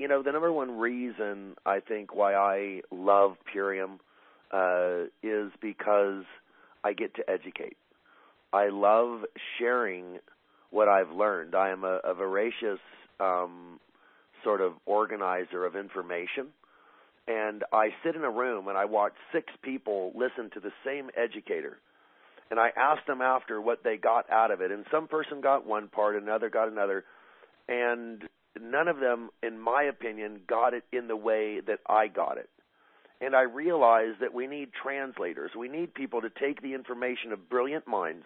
the number one reason I think why I love Purium is because I get to educate. I love sharing what I've learned. I am a voracious sort of organizer of information, and I sit in a room and I watch 6 people listen to the same educator, and I ask them after what they got out of it, and some person got one part, another got another, and none of them, in my opinion, got it in the way that I got it. And I realize that we need translators. We need people to take the information of brilliant minds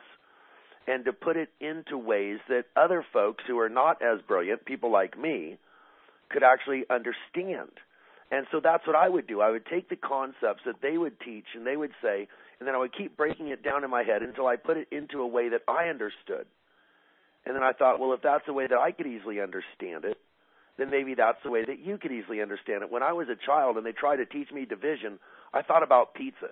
and to put it into ways that other folks who are not as brilliant, people like me, could actually understand. And so that's what I would do. I would take the concepts that they would teach and they would say, and then I would keep breaking it down in my head until I put it into a way that I understood. And then I thought, well, if that's a way that I could easily understand it, then maybe that's the way that you could easily understand it. When I was a child and they tried to teach me division, I thought about pizza.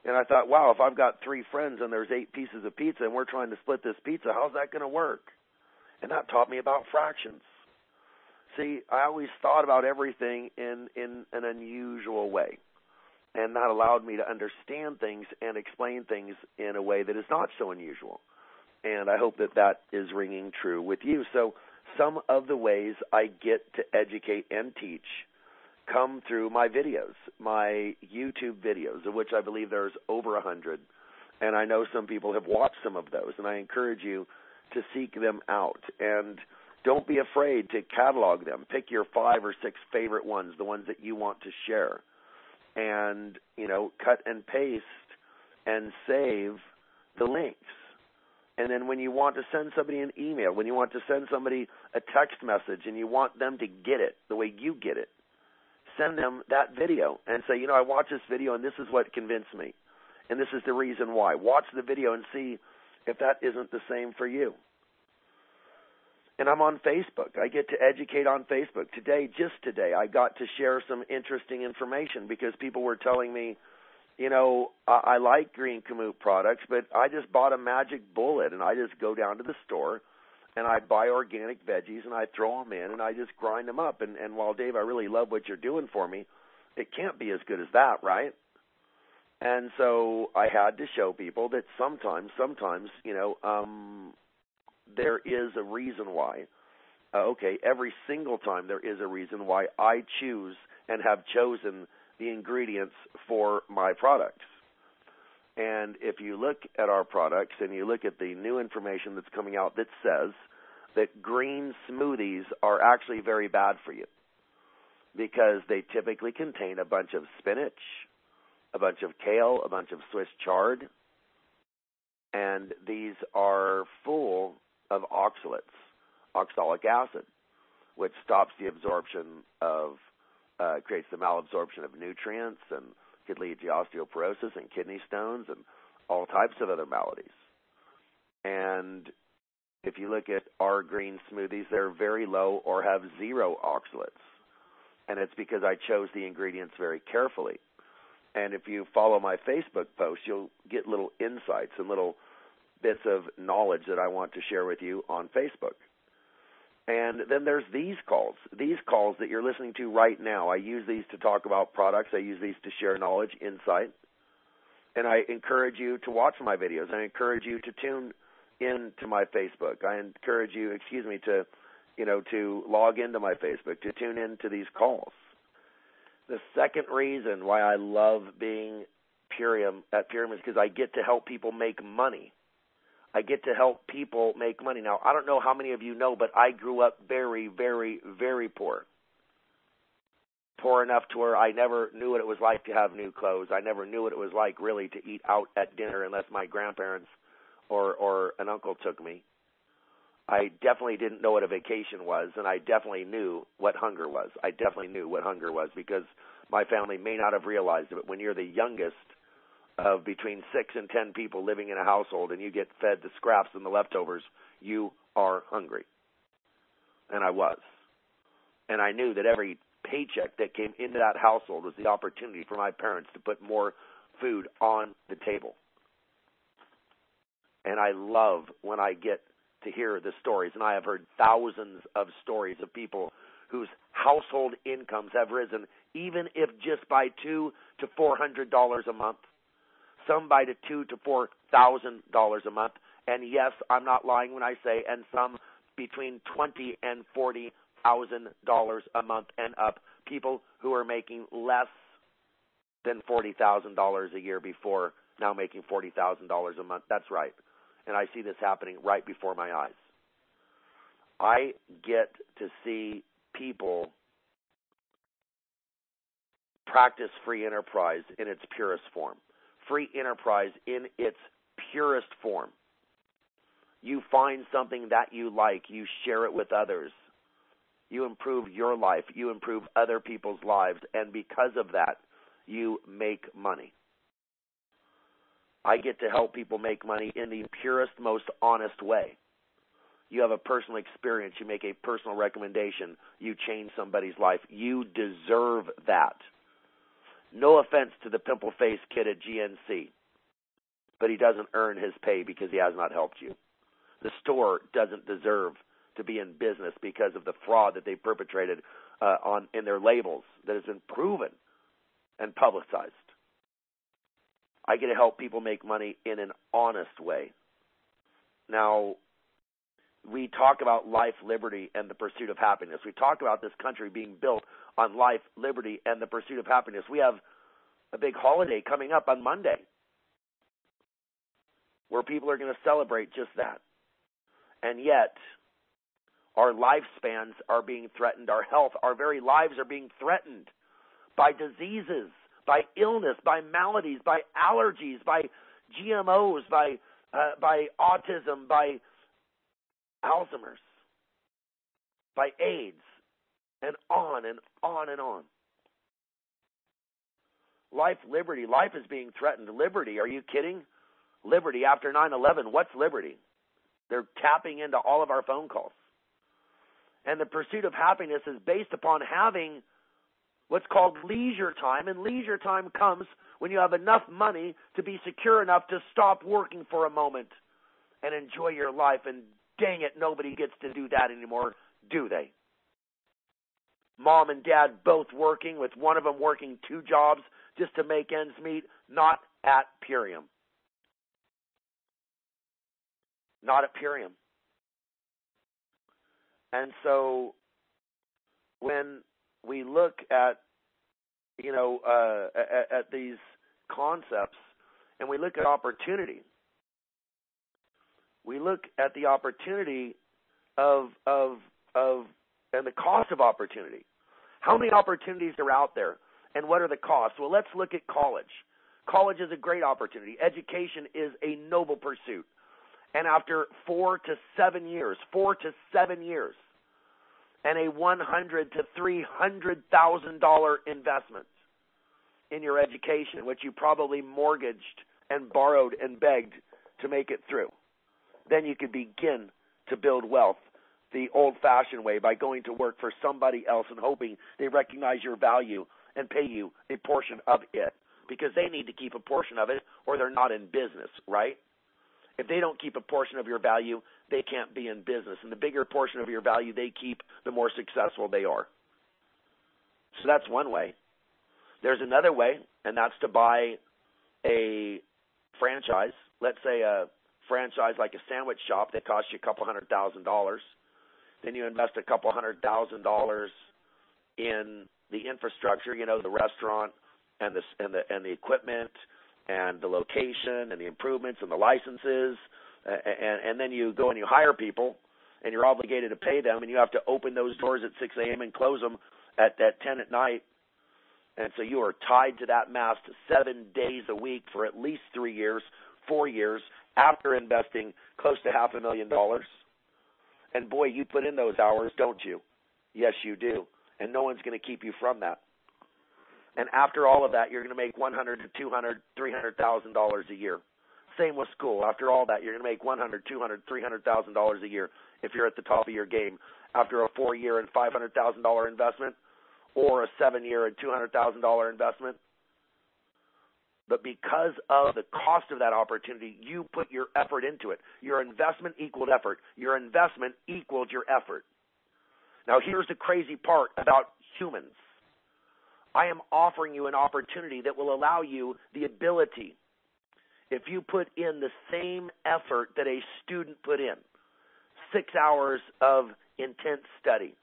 And I thought, wow, if I've got 3 friends and there's 8 pieces of pizza and we're trying to split this pizza, how's that going to work? And that taught me about fractions. See, I always thought about everything in an unusual way. And that allowed me to understand things and explain things in a way that is not so unusual. And I hope that that is ringing true with you. So some of the ways I get to educate and teach come through my videos, my YouTube videos, of which I believe there's over 100. And I know some people have watched some of those, and I encourage you to seek them out. And don't be afraid to catalog them. Pick your 5 or 6 favorite ones, the ones that you want to share. And, cut and paste and save the links. And then when you want to send somebody an email, when you want to send somebody a text message and you want them to get it the way you get it, send them that video and say, I watched this video and this is what convinced me. And this is the reason why. Watch the video and see if that isn't the same for you. And I'm on Facebook. I get to educate on Facebook. Just today, I got to share some interesting information because people were telling me, I like Green Kamut products, but I just bought a magic bullet, and I just go down to the store, and I buy organic veggies, and I throw them in, and I just grind them up. And while, Dave, I really love what you're doing for me, it can't be as good as that, right? And so I had to show people that sometimes, there is a reason why. Every single time there is a reason why I choose and have chosen the ingredients for my products. And if you look at our products and you look at the new information that's coming out that says that green smoothies are actually very bad for you because they typically contain a bunch of spinach, a bunch of kale, a bunch of Swiss chard, and these are full of oxalates, oxalic acid, which stops the absorption of creates the malabsorption of nutrients and could lead to osteoporosis and kidney stones and all types of other maladies. And if you look at our green smoothies, they're very low or have 0 oxalates. And it's because I chose the ingredients very carefully. And if you follow my Facebook posts, you'll get little insights and little bits of knowledge that I want to share with you on Facebook. And then there's these calls that you're listening to right now. I use these to talk about products. I use these to share knowledge, insight. And I encourage you to watch my videos. I encourage you to tune in to my Facebook. I encourage you, to log into my Facebook, to tune in to these calls. The second reason why I love being at Purium is because I get to help people make money. I get to help people make money. Now, I don't know how many of you know, but I grew up very, very, very poor. Poor enough to where I never knew what it was like to have new clothes. I never knew what it was like really to eat out at dinner unless my grandparents or an uncle took me. I definitely didn't know what a vacation was, and I definitely knew what hunger was. Because my family may not have realized it, but when you're the youngest of between 6 and 10 people living in a household and you get fed the scraps and the leftovers, you are hungry. And I was. And I knew that every paycheck that came into that household was the opportunity for my parents to put more food on the table. And I love when I get to hear the stories, and I have heard thousands of stories of people whose household incomes have risen, even if just by $200 to $400 a month, some by to $2,000 to $4,000 a month, and yes, I'm not lying when I say, and some between $20,000 and $40,000 a month and up, people who are making less than $40,000 a year before, now making $40,000 a month. That's right. And I see this happening right before my eyes. I get to see people practice free enterprise in its purest form. Free enterprise in its purest form. You find something that you like, you share it with others. You improve your life, you improve other people's lives, and because of that, you make money. I get to help people make money in the purest, most honest way. You have a personal experience, you make a personal recommendation, you change somebody's life. You deserve that. No offense to the pimple-faced kid at GNC, but he doesn't earn his pay because he has not helped you. The store doesn't deserve to be in business because of the fraud that they perpetrated in their labels that has been proven and publicized. I get to help people make money in an honest way. Now, we talk about life, liberty, and the pursuit of happiness. We talk about this country being built on life, liberty, and the pursuit of happiness. We have a big holiday coming up on Monday where people are going to celebrate just that. And yet, our lifespans are being threatened. Our health, our very lives are being threatened by diseases, by illness, by maladies, by allergies, by GMOs, by autism, by Alzheimer's, by AIDS, and on and on and on. Life, liberty, life is being threatened. Liberty, are you kidding? Liberty after 9/11, what's liberty? They're tapping into all of our phone calls. And the pursuit of happiness is based upon having what's called leisure time, and leisure time comes when you have enough money to be secure enough to stop working for a moment and enjoy your life. And dang it, nobody gets to do that anymore, do they? Mom and dad both working, with one of them working 2 jobs just to make ends meet, not at Purium. Not at Purium. And so when we look at, at these concepts and we look at opportunity, we look at the opportunity of and the cost of opportunity. How many opportunities are out there, and what are the costs? Well, let's look at college. College is a great opportunity. Education is a noble pursuit. And after 4 to 7 years, and a $100,000 to $300,000 investment in your education, which you probably mortgaged and borrowed and begged to make it through, then you could begin to build wealth the old-fashioned way, by going to work for somebody else and hoping they recognize your value and pay you a portion of it, because they need to keep a portion of it or they're not in business, right? If they don't keep a portion of your value, they can't be in business. And the bigger portion of your value they keep, the more successful they are. So that's one way. There's another way, and that's to buy a franchise. Let's say a franchise like a sandwich shop that costs you a couple $100,000. Then you invest a couple $100,000 in the infrastructure, the restaurant and the equipment and the location and the improvements and the licenses, and then you go and you hire people, and you're obligated to pay them, and you have to open those doors at 6 a.m. and close them at 10 at night. And so you are tied to that mast 7 days a week for at least 3 years, 4 years, after investing close to $500,000. And boy, you put in those hours, don't you? Yes, you do. And no one's going to keep you from that. And after all of that, you're going to make $100,000 to $200,000, $300,000 a year. Same with school. After all that, you're going to make $100,000, $200,000, $300,000 a year if you're at the top of your game. After a 4-year and $500,000 investment, or a 7-year and $200,000 investment. But because of the cost of that opportunity, you put your effort into it. Your investment equaled effort. Your investment equaled your effort. Now, here's the crazy part about humans. I am offering you an opportunity that will allow you the ability, if you put in the same effort that a student put in, 6 hours of intense study,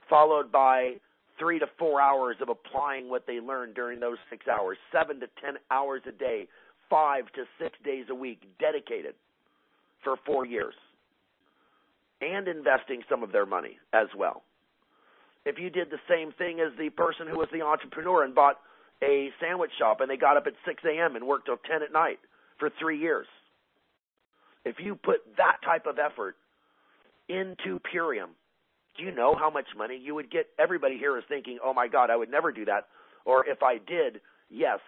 followed by 3 to 4 hours of applying what they learned during those 6 hours, 7 to 10 hours a day, 5 to 6 days a week, dedicated for 4 years, and investing some of their money as well. If you did the same thing as the person who was the entrepreneur and bought a sandwich shop and they got up at 6 a.m. and worked till 10 at night for 3 years, if you put that type of effort into Purium, do you know how much money you would get? Everybody here is thinking, oh my God, I would never do that. Or if I did, yes.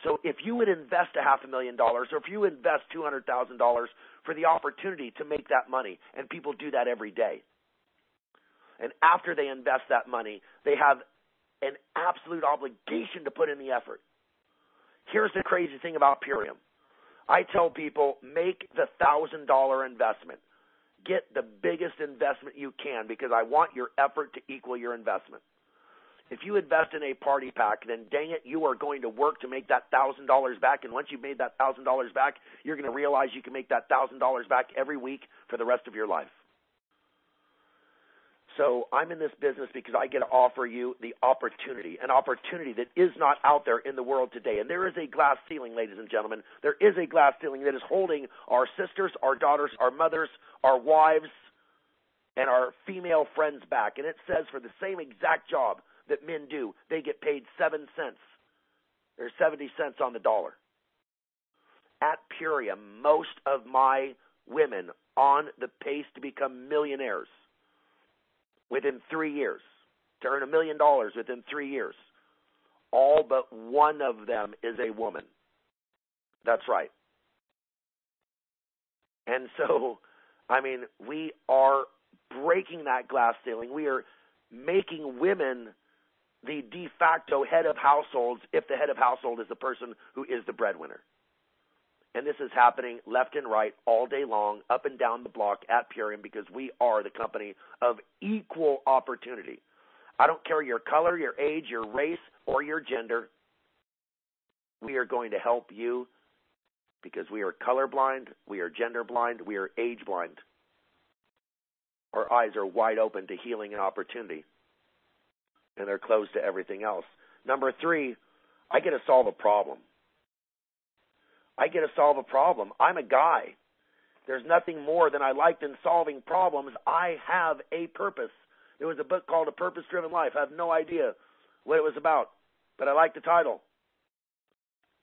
So if you would invest $500,000 or if you invest $200,000 for the opportunity to make that money, and people do that every day, and after they invest that money, they have an absolute obligation to put in the effort. Here's the crazy thing about Purium. I tell people, make the $1,000 investment. Get the biggest investment you can, because I want your effort to equal your investment. If you invest in a party pack, then dang it, you are going to work to make that $1,000 back. And once you've made that $1,000 back, you're going to realize you can make that $1,000 back every week for the rest of your life. So I'm in this business because I get to offer you the opportunity, an opportunity that is not out there in the world today. And there is a glass ceiling, ladies and gentlemen. There is a glass ceiling that is holding our sisters, our daughters, our mothers, our wives, and our female friends back. And it says for the same exact job that men do, they get paid 7 cents. There's 70 cents on the dollar. At Purium, most of my women on the pace to become millionaires within 3 years, to earn $1 million within 3 years, all but one of them is a woman. That's right. And so, I mean, we are breaking that glass ceiling. We are making women the de facto head of households if the head of household is the person who is the breadwinner. And this is happening left and right all day long, up and down the block at Purium, because we are the company of equal opportunity. I don't care your color, your age, your race, or your gender. We are going to help you because we are colorblind, we are gender blind, we are age blind. Our eyes are wide open to healing and opportunity, and they're closed to everything else. Number 3, I get to solve a problem. I get to solve a problem. I'm a guy. There's nothing more than I like than solving problems. I have a purpose. There was a book called A Purpose-Driven Life. I have no idea what it was about, but I like the title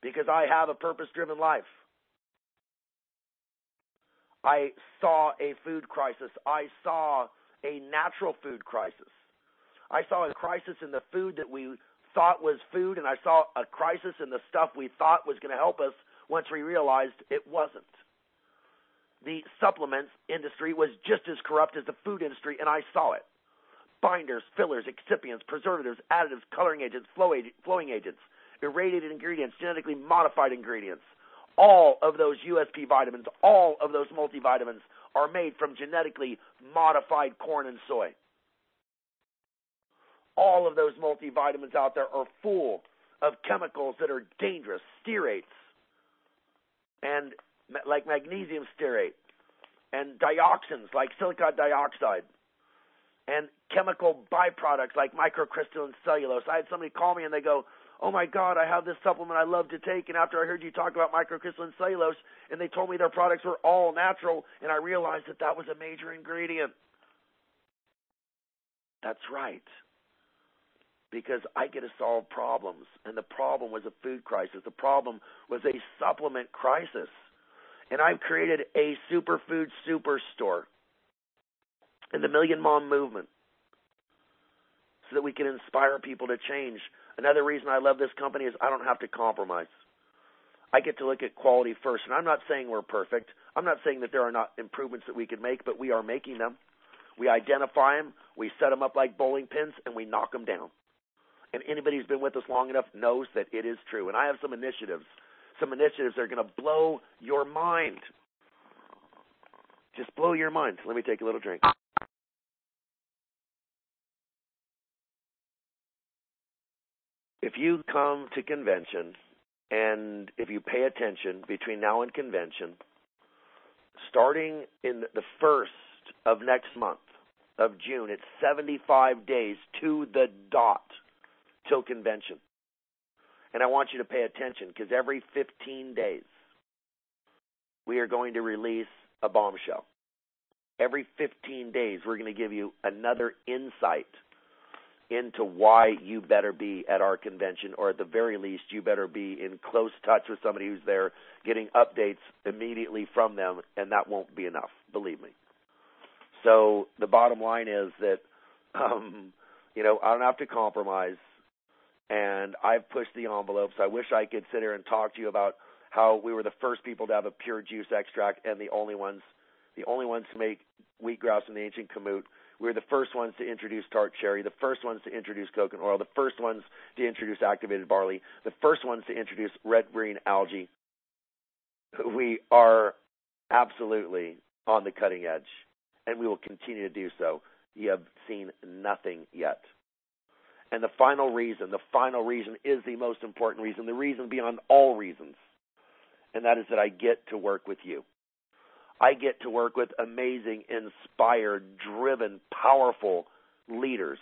because I have a purpose-driven life. I saw a food crisis. I saw a natural food crisis. I saw a crisis in the food that we thought was food, and I saw a crisis in the stuff we thought was going to help us once we realized it wasn't. The supplements industry was just as corrupt as the food industry, and I saw it. Binders, fillers, excipients, preservatives, additives, coloring agents, flowing agents, irradiated ingredients, genetically modified ingredients. All of those USP vitamins, all of those multivitamins are made from genetically modified corn and soy. All of those multivitamins out there are full of chemicals that are dangerous, stearates, and like magnesium stearate, and dioxins like silicon dioxide, and chemical byproducts like microcrystalline cellulose. I had somebody call me and they go, oh my God, I have this supplement I love to take, and after I heard you talk about microcrystalline cellulose, and they told me their products were all natural, and I realized that that was a major ingredient. That's right. Because I get to solve problems, and the problem was a food crisis. The problem was a supplement crisis. And I've created a superfood superstore in the Million Mom movement so that we can inspire people to change. Another reason I love this company is I don't have to compromise. I get to look at quality first, and I'm not saying we're perfect. I'm not saying that there are not improvements that we can make, but we are making them. We identify them, we set them up like bowling pins, and we knock them down. And anybody who's been with us long enough knows that it is true. And I have some initiatives that are going to blow your mind. Just blow your mind. Let me take a little drink. if you come to convention and if you pay attention between now and convention, starting in the 1st of next month of June, it's 75 days to the dot till convention. And I want you to pay attention because every 15 days we are going to release a bombshell. Every 15 days we're going to give you another insight into why you better be at our convention, or at the very least you better be in close touch with somebody who's there, getting updates immediately from them, and that won't be enough, believe me. So the bottom line is that, I don't have to compromise, and I've pushed the envelopes. I wish I could sit here and talk to you about how we were the first people to have a pure juice extract and the only ones to make wheatgrass and the ancient kamut. We were the first ones to introduce tart cherry, the first ones to introduce coconut oil, the first ones to introduce activated barley, the first ones to introduce red-green algae. We are absolutely on the cutting edge, and we will continue to do so. You have seen nothing yet. And the final reason is the most important reason, the reason beyond all reasons, and that is that I get to work with you. I get to work with amazing, inspired, driven, powerful leaders,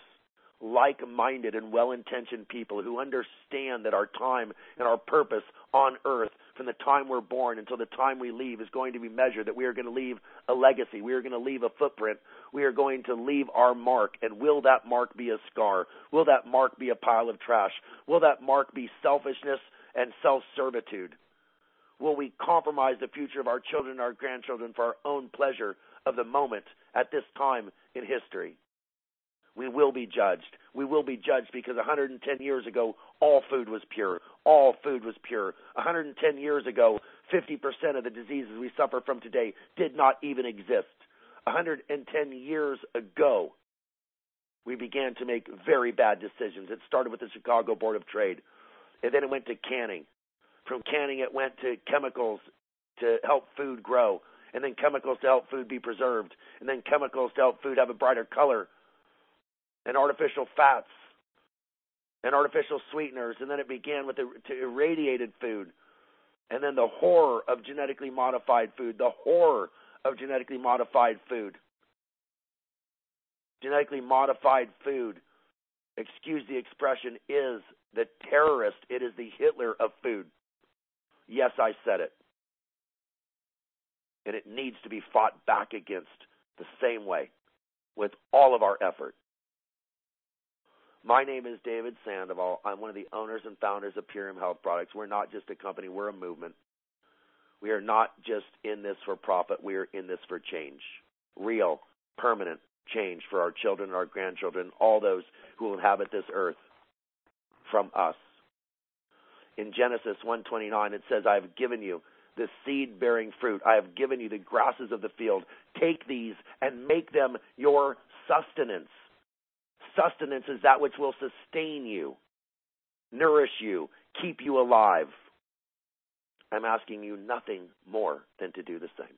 like-minded and well-intentioned people who understand that our time and our purpose on earth from the time we're born until the time we leave is going to be measured, that we are going to leave a legacy. We are going to leave a footprint. We are going to leave our mark. And will that mark be a scar? Will that mark be a pile of trash? Will that mark be selfishness and self-servitude? Will we compromise the future of our children and our grandchildren for our own pleasure of the moment at this time in history? We will be judged. We will be judged because 110 years ago, all food was pure. All food was pure. 110 years ago, 50% of the diseases we suffer from today did not even exist. 110 years ago, we began to make very bad decisions. It started with the Chicago Board of Trade, and then it went to canning. From canning, it went to chemicals to help food grow, and then chemicals to help food be preserved, and then chemicals to help food have a brighter color, and artificial fats, and artificial sweeteners, and then it began with irradiated food, and then the horror of genetically modified food, the horror of genetically modified food. Genetically modified food, excuse the expression, is the terrorist. It is the Hitler of food. Yes, I said it. And it needs to be fought back against the same way with all of our effort. My name is David Sandoval. I'm one of the owners and founders of Purium Health Products. We're not just a company. We're a movement. We are not just in this for profit. We are in this for change. Real, permanent change for our children and our grandchildren, all those who will inhabit this earth from us. In Genesis 1:29, it says, I have given you the seed-bearing fruit. I have given you the grasses of the field. Take these and make them your sustenance. Sustenance is that which will sustain you, nourish you, keep you alive. I'm asking you nothing more than to do the same.